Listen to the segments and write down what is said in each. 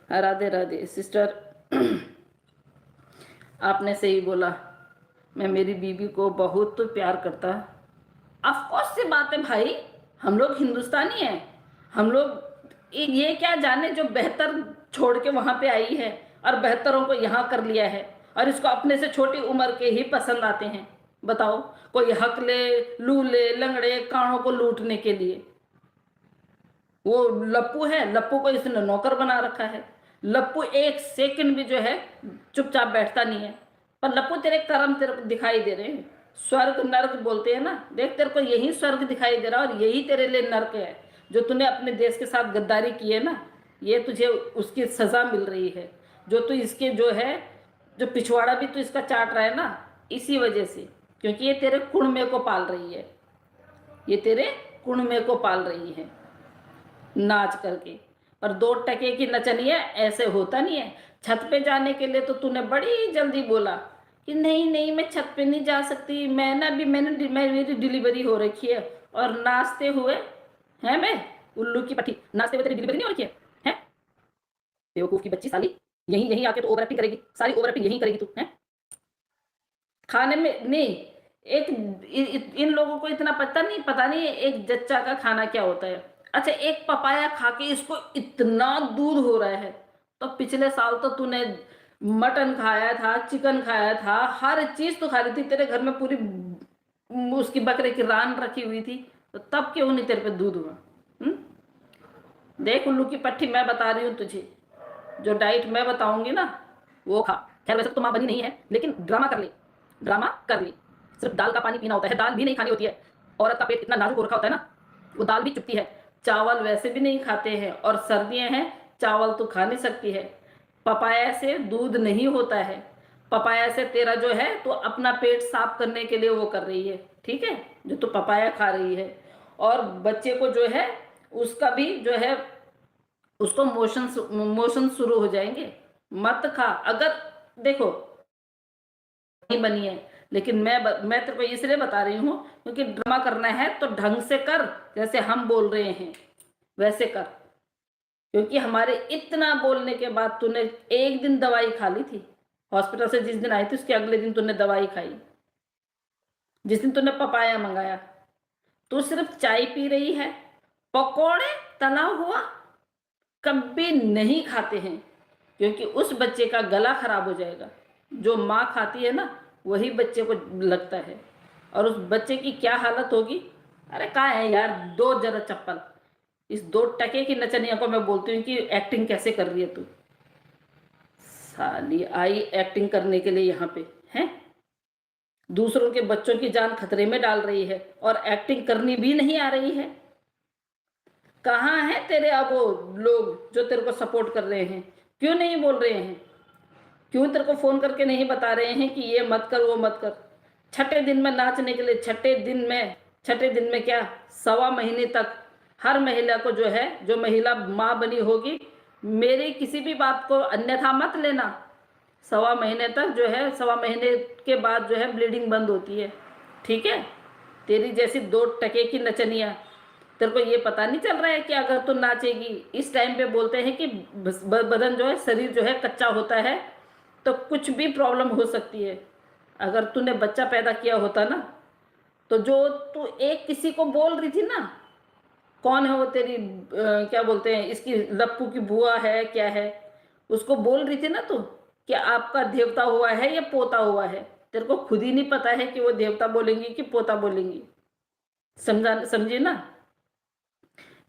Radhe Radhe sister. आपने सही बोला। मैं मेरी बीवी को बहुत तो प्यार करता। ऑफकोर्स से बात है भाई, हम लोग हिंदुस्तानी हैं। हम लोग ये क्या जाने जो बेहतर छोड़ के वहां पे आई है और बेहतरों को यहाँ कर लिया है, और इसको अपने से छोटी उम्र के ही पसंद आते हैं। बताओ, कोई हक ले, लूले लंगड़े कानों को लूटने के लिए। वो लप्पू है, लप्पू को इसने नौकर बना रखा है। लप्पू एक सेकंड भी जो है चुपचाप बैठता नहीं है। पर लप्पू तेरे कर्म तेरे को दिखाई दे रहे हैं। स्वर्ग नर्क बोलते हैं ना, देख तेरे को यही स्वर्ग दिखाई दे रहा है और यही तेरे लिए नर्क है। जो तूने अपने देश के साथ गद्दारी की है ना, ये तुझे उसकी सजा मिल रही है। जो तू इसके जो है, जो पिछवाड़ा भी तू इसका चाट रहा है ना, इसी वजह से, क्योंकि ये तेरे कुणमे को पाल रही है। ये तेरे कुणमे को पाल रही है नाच करके। पर 2 टके की नचनिया ऐसे होता नहीं है। छत पे जाने के लिए तो तूने बड़ी जल्दी बोला कि नहीं नहीं मैं छत पे नहीं जा सकती, मैं ना भी मेरी डिलीवरी हो रखी है। और नाचते हुए है, मैं उल्लू की पट्टी, नाचते हुए तेरी डिलीवरी नहीं हो रखी है? बेवकूफ की बच्ची साली, यहीं यहीं आके तो ओवर एक्टिंग करेगी, सारी ओवर एक्टिंग यहीं करेगी तू है। खाने में नहीं, एक इन लोगों को इतना पता नहीं एक जच्चा का खाना क्या होता है। अच्छा, एक पपाया खा के इसको इतना दूध हो रहा है। तो पिछले साल तो तूने मटन खाया था, चिकन खाया था, हर चीज तो खा रही थी। तेरे घर में पूरी उसकी बकरे की रान रखी हुई थी, तो तब क्यों नहीं तेरे पे दूध हुआ? देख उल्लू की पट्टी, मैं बता रही हूँ तुझे, जो डाइट मैं बताऊंगी ना वो खा। खैर वैसे तो माँ बनी नहीं है, लेकिन ड्रामा कर ले, ड्रामा कर ले। सिर्फ दाल का पानी पीना होता है, दाल भी नहीं खानी होती है। औरत का पेट इतना नाजुक हो रखा होता है ना, वो दाल भी चुपती है। चावल वैसे भी नहीं खाते हैं, और सर्दियां हैं, चावल तो खा नहीं सकती है। पपाया से दूध नहीं होता है। पपाया से तेरा जो है तो अपना पेट साफ करने के लिए वो कर रही है, ठीक है, जो तू पपाया खा रही है। और बच्चे को जो है उसका भी जो है, उसको मोशन शुरू हो जाएंगे। मत खा। अगर देखो नहीं बनी है, लेकिन मैं तेरे को इसलिए बता रही हूँ क्योंकि ड्रामा करना है तो ढंग से कर, जैसे हम बोल रहे हैं वैसे कर। क्योंकि हमारे इतना बोलने के बाद तूने एक दिन दवाई खा ली थी हॉस्पिटल से, जिस दिन आई थी उसके अगले दिन तूने दवाई खाई। जिस दिन तूने पपाया मंगाया, तू सिर्फ चाय पी रही है। पकोड़े तला हुआ कभी नहीं खाते हैं, क्योंकि उस बच्चे का गला खराब हो जाएगा। जो माँ खाती है ना वही बच्चे को लगता है, और उस बच्चे की क्या हालत होगी। अरे कहाँ है यार, दो जरा चप्पल। इस 2 टके की नचनिया को मैं बोलती हूँ कि एक्टिंग कैसे कर रही है तू। साली आई एक्टिंग करने के लिए यहाँ पे है, दूसरों के बच्चों की जान खतरे में डाल रही है और एक्टिंग करनी भी नहीं आ रही है। कहाँ है तेरे अब वो लोग जो तेरे को सपोर्ट कर रहे हैं? क्यों नहीं बोल रहे हैं? क्यों तेरे को फोन करके नहीं बता रहे हैं कि ये मत कर वो मत कर? छठे दिन में नाचने के लिए, छठे दिन में क्या, 1.25 महीने तक हर महिला को जो है, जो महिला माँ बनी होगी, मेरी किसी भी बात को अन्यथा मत लेना। 1.25 महीने तक जो है, 1.25 महीने के बाद जो है ब्लीडिंग बंद होती है, ठीक है। तेरी जैसी 2 टके की नचनिया, तेरे को ये पता नहीं चल रहा है कि अगर तू नाचेगी, इस टाइम पे बोलते हैं कि बदन जो है, शरीर जो है कच्चा होता है, तो कुछ भी प्रॉब्लम हो सकती है। अगर तूने बच्चा पैदा किया होता ना, तो जो तू एक किसी को बोल रही थी ना, कौन है वो तेरी क्या बोलते हैं इसकी, लप्पू की बुआ है क्या है, उसको बोल रही थी ना तू कि आपका देवता हुआ है या पोता हुआ है। तेरे को खुद ही नहीं पता है कि वो देवता बोलेंगी कि पोता बोलेंगी। समझी ना?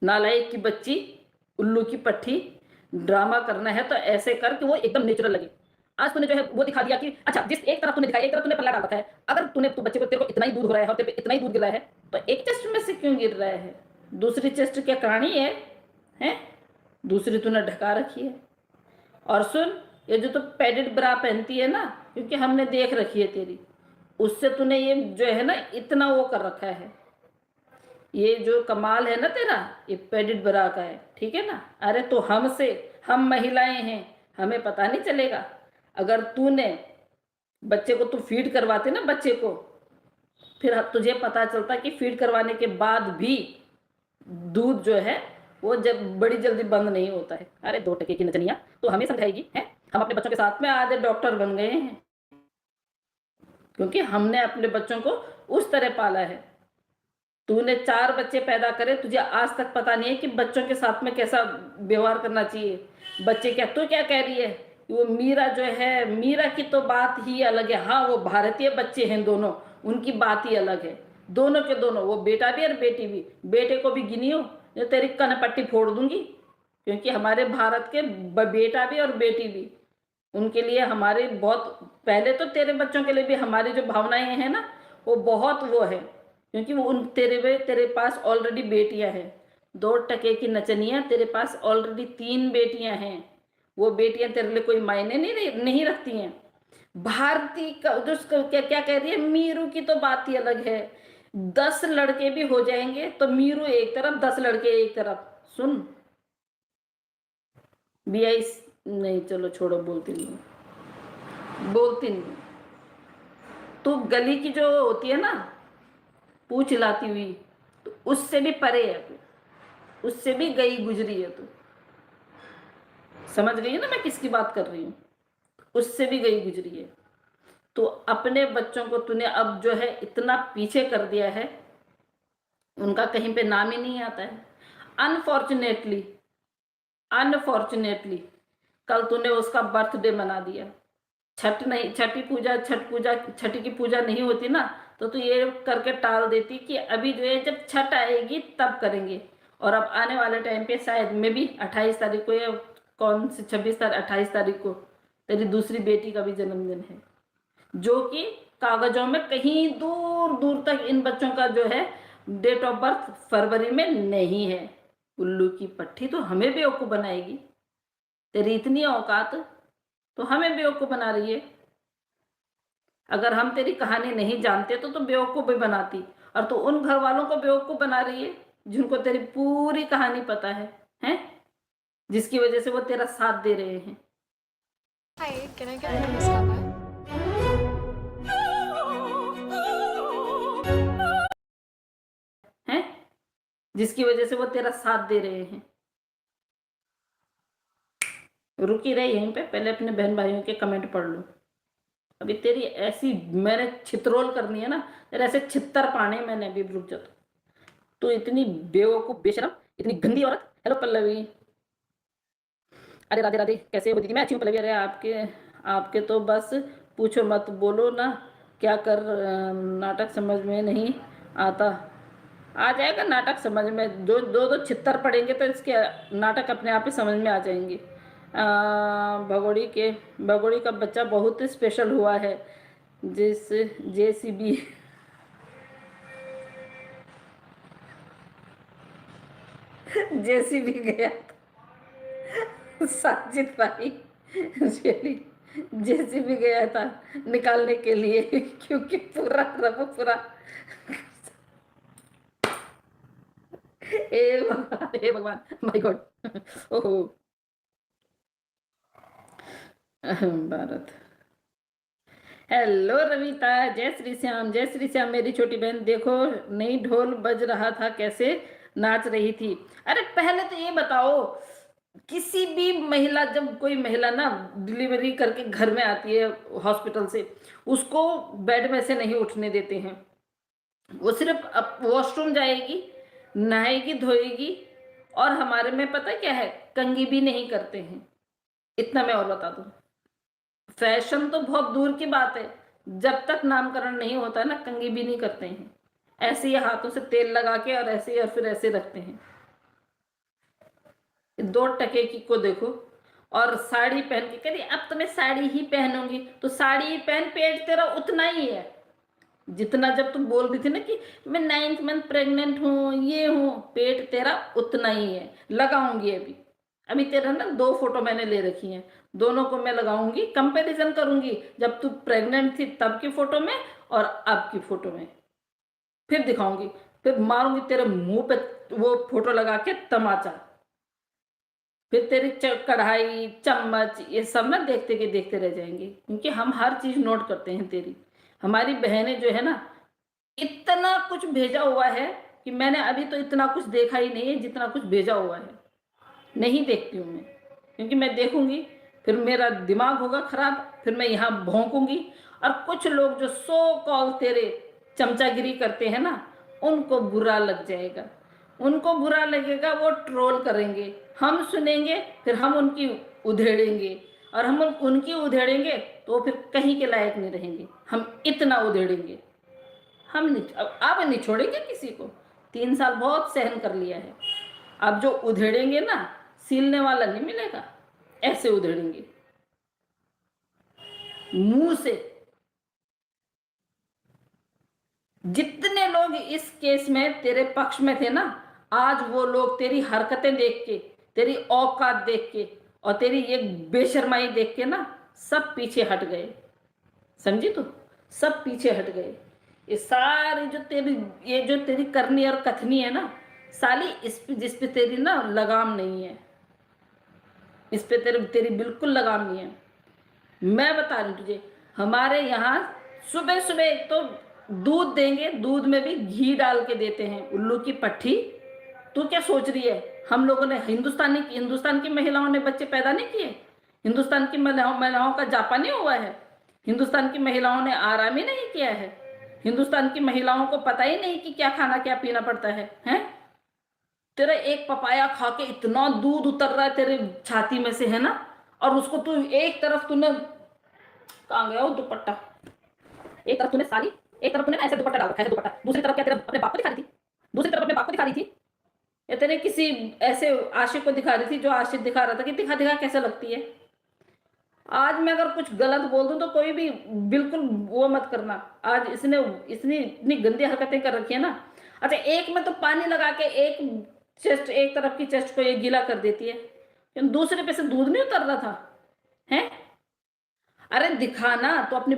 नालायक की बच्ची, उल्लू की पट्टी। ड्रामा करना है तो ऐसे कर कि वो एकदम नेचुरल लगे। आज तूने जो है वो दिखा दिया कि अच्छा, जिस एक तरफ तूने दिखाया, एक तरफ तूने पल्ला डाल रखा है। अगर तू बच्चे को, तेरे को इतना ही दूध हो रहा है और तेरे पे इतना ही दूध गिर रहा है, तो एक चेस्ट में से क्यों गिर रहा है? दूसरी चेस्ट क्या कहानी है, हैं? दूसरी तूने ढका रखी है। और सुन, ये जो तू पैडेड ब्रा पहनती है ना, क्योंकि हमने देख रखी है तेरी, उससे तूने ये जो है ना इतना वो कर रखा है। ये जो कमाल है ना तेरा, ये पेडिट ब्रा का है, ठीक है ना। अरे तो हम महिलाएं हैं, हमें पता नहीं चलेगा? अगर तूने बच्चे को, तू फीड करवाते ना बच्चे को, फिर तुझे पता चलता कि फीड करवाने के बाद भी दूध जो है वो जब बड़ी जल्दी बंद नहीं होता है। अरे 2 टके की नचनिया तो हमें समझाएगी है? हम अपने बच्चों के साथ में आधे डॉक्टर बन गए हैं, क्योंकि हमने अपने बच्चों को उस तरह पाला है। तूने 4 बच्चे पैदा करे, तुझे आज तक पता नहीं है कि बच्चों के साथ में कैसा व्यवहार करना चाहिए। बच्चे क्या तू क्या कह रही है? वो मीरा जो है, मीरा की तो बात ही अलग है। हाँ, वो भारतीय बच्चे हैं दोनों, उनकी बात ही अलग है। दोनों के दोनों, वो बेटा भी और बेटी भी। बेटे को भी गिनी हो जो तेरी कनपट्टी फोड़ दूंगी, क्योंकि हमारे भारत के बेटा भी और बेटी भी, उनके लिए हमारे बहुत पहले तो तेरे बच्चों के लिए भी हमारी जो भावनाएं हैं ना, वो बहुत वो है, क्योंकि वो उन तेरे पास ऑलरेडी बेटियां हैं। 2 टके की नचनिया, तेरे पास ऑलरेडी 3 बेटियां हैं। वो बेटियां तेरे लिए कोई मायने नहीं रखती हैं। भारती का जो क्या क्या कह रही है, मीरू की तो बात ही अलग है। 10 लड़के भी हो जाएंगे तो मीरू एक तरफ, 10 लड़के एक तरफ। सुन बीआई नहीं, चलो छोड़ो, बोलती नहीं, बोलती नहीं। तू गली की जो होती है ना, पूछ हिलाती हुई, तो उससे भी परे है तू, उससे भी गई गुजरी है तू। समझ गई है ना मैं किसकी बात कर रही हूँ? उससे भी गई गुजरी है। तो अपने बच्चों को तूने अब जो है इतना पीछे कर दिया है, उनका कहीं पे नाम ही नहीं आता है। अनफॉर्चुनेटली, अनफॉर्चुनेटली कल तूने उसका बर्थडे मना दिया। छठ नहीं, छठी की पूजा नहीं होती ना, तो तू ये करके टाल देती कि अभी जो है जब छठ आएगी तब करेंगे। और अब आने वाले टाइम पे शायद में भी 28 तारीख को, या कौन सी 26 तारीख, 28 तारीख को तेरी दूसरी बेटी का भी जन्मदिन है, जो कि कागजों में कहीं दूर दूर तक इन बच्चों का जो है डेट ऑफ बर्थ फरवरी में नहीं है। उल्लू की पट्टी तो हमें बेवकूफ बनाएगी। तेरी इतनी औकात तो हमें बेवकूफ बना रही है। अगर हम तेरी कहानी नहीं जानते तो बेवकूफ भी बनाती, और तो उन घर वालों को बेवकूफ बना रही है जिनको तेरी पूरी कहानी पता है, हैं? जिसकी वजह से वो तेरा साथ दे रहे हैं। Hi, can I get a Nescafe? हैं? जिसकी वजह से वो तेरा साथ दे रहे हैं। रुकी रही यहीं पे, पहले अपने बहन भाइयों के कमेंट पढ़ लो। अभी तेरी ऐसी मैंने छित्रोल करनी है ना, तेरे ऐसे छित्तर पाने मैंने अभी, रुक जा। तो इतनी बेवकूफ, बेशरम, इतनी गंदी औरत। हेलो पल्लवी। अरे राधे राधे, कैसे हो दीदी? मैं अच्छी हूँ पल्लवी। अरे आपके आपके तो बस पूछो मत, बोलो ना क्या कर नाटक समझ में नहीं आता। आ जाएगा नाटक समझ में, दो दो दो छित्तर पड़ेंगे तो इसके नाटक अपने आप ही समझ में आ जाएंगे। भगोड़ी का बच्चा बहुत स्पेशल हुआ है। जिस जेसीबी जेसीबी गया था साजिद भाई, रियली जेसीबी गया था निकालने के लिए, क्योंकि पूरा रब पूरा हे भगवान, माय गॉड, ओहो भारत। हेलो रविता, जय श्री श्याम, जय श्री श्याम मेरी छोटी बहन। देखो नई ढोल बज रहा था, कैसे नाच रही थी। अरे पहले तो ये बताओ, किसी भी महिला, जब कोई महिला ना डिलीवरी करके घर में आती है हॉस्पिटल से, उसको बेड में से नहीं उठने देते हैं। वो सिर्फ वॉशरूम जाएगी, नहाएगी धोएगी, और हमारे में पता क्या है, कंघी भी नहीं करते हैं। इतना मैं और बता दूं, फैशन तो बहुत दूर की बात है, जब तक नामकरण नहीं होता है ना, कंघी भी नहीं करते हैं। ऐसे ही हाथों से तेल लगा के और ऐसे ही, और फिर ऐसे रखते हैं। 2 टके की को देखो, और साड़ी पहन के कह रही अब तो मैं साड़ी ही पहनूंगी। तो साड़ी ही पहन, पेट तेरा उतना ही है जितना जब तुम बोल रही थी ना कि मैं 9th मंथ प्रेग्नेंट हूँ, ये हूँ, पेट तेरा उतना ही है। लगाऊंगी अभी, अभी तेरा ना 2 फोटो मैंने ले रखी हैं, दोनों को मैं लगाऊंगी, कंपैरिजन करूंगी जब तू प्रेग्नेंट थी तब की फोटो में और अब की फोटो में, फिर दिखाऊंगी, फिर मारूंगी तेरे मुंह पे वो फोटो लगा के तमाचा। फिर तेरी कढ़ाई चम्मच ये सब ना देखते के देखते रह जाएंगे, क्योंकि हम हर चीज नोट करते हैं तेरी। हमारी बहनें जो है ना, इतना कुछ भेजा हुआ है कि मैंने अभी तो इतना कुछ देखा ही नहीं है जितना कुछ भेजा हुआ है। नहीं देखती हूँ मैं, क्योंकि मैं देखूंगी फिर मेरा दिमाग होगा खराब, फिर मैं यहाँ भौंकूंगी। और कुछ लोग जो सो कॉल तेरे चमचागिरी करते हैं ना, उनको बुरा लग जाएगा, उनको बुरा लगेगा, वो ट्रोल करेंगे, हम सुनेंगे, फिर हम उनकी उधेड़ेंगे, और हम उनकी उधेड़ेंगे तो वो फिर कहीं के लायक नहीं रहेंगे। हम इतना उधेड़ेंगे, हम नहीं, अब नहीं छोड़ेंगे किसी को। 3 साल बहुत सहन कर लिया है। अब जो उधेड़ेंगे ना, सीलने वाला नहीं मिलेगा, ऐसे उधेड़ेंगे मुंह से। जितने लोग इस केस में तेरे पक्ष में थे ना, आज वो लोग तेरी हरकतें देख के, तेरी औकात देख के और तेरी ये बेशर्माई देख के ना, सब पीछे हट गए। समझी तू? सब पीछे हट गए। ये सारी ये जो तेरी करनी और कथनी है ना साली, जिस पे तेरी ना लगाम नहीं है, इस पे तेरी बिल्कुल लगाम नहीं है। मैं बता रही हूँ तुझे, हमारे यहाँ सुबह सुबह एक तो दूध देंगे, दूध में भी घी डाल के देते हैं, उल्लू की पट्टी। तू क्या सोच रही है हम लोगों ने हिंदुस्तान की महिलाओं ने बच्चे पैदा नहीं किए? हिंदुस्तान की महिलाओं का जापा नहीं हुआ है? हिंदुस्तान की महिलाओं ने आराम ही नहीं किया है? हिंदुस्तान की महिलाओं को पता ही नहीं कि क्या खाना क्या पीना पड़ता है? हैं? तेरा एक पपाया खा के इतना दूध उतर रहा है तेरे छाती में से, है ना, और उसको तू एक तरफ तूने, कहाँ गया वो दुपट्टा, एक तरफ तूने साड़ी, एक तरफ तूने ऐसे दुपट्टा डाल रखा है, दुपट्टा, दूसरी तरफ क्या तेरे अपने बाप को दिखा रही थी? दूसरी तरफ अपने बाप को दिखा रही थी या तेरे किसी ऐसे आशिक को दिखा रही थी जो आशिक दिखा रहा था कि दिखा दिखा कैसे लगती है? आज मैं अगर कुछ गलत बोल दूं तो कोई भी बिल्कुल वो मत करना। आज इसने इतनी गंदी हरकतें कर रखी है ना। अच्छा, एक में तो पानी लगा के एक तरफ की चेस्ट को ये गीला कर देती है, दूसरे पे से दूध नहीं उतर रहा था? हैं? अरे दिखाना तो अपने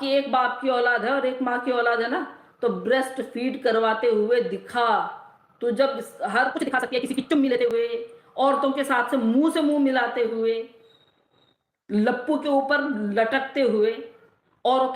एक बाप की औलाद है और एक माँ की औलाद है ना, तो ब्रेस्ट फीड करवाते हुए दिखा। तो जब हर कुछ दिखा सकती है, किसी की चुम्मी लेते हुए, औरतों के साथ से मुंह मिलाते हुए, लप्पू के ऊपर लटकते हुए, औरतों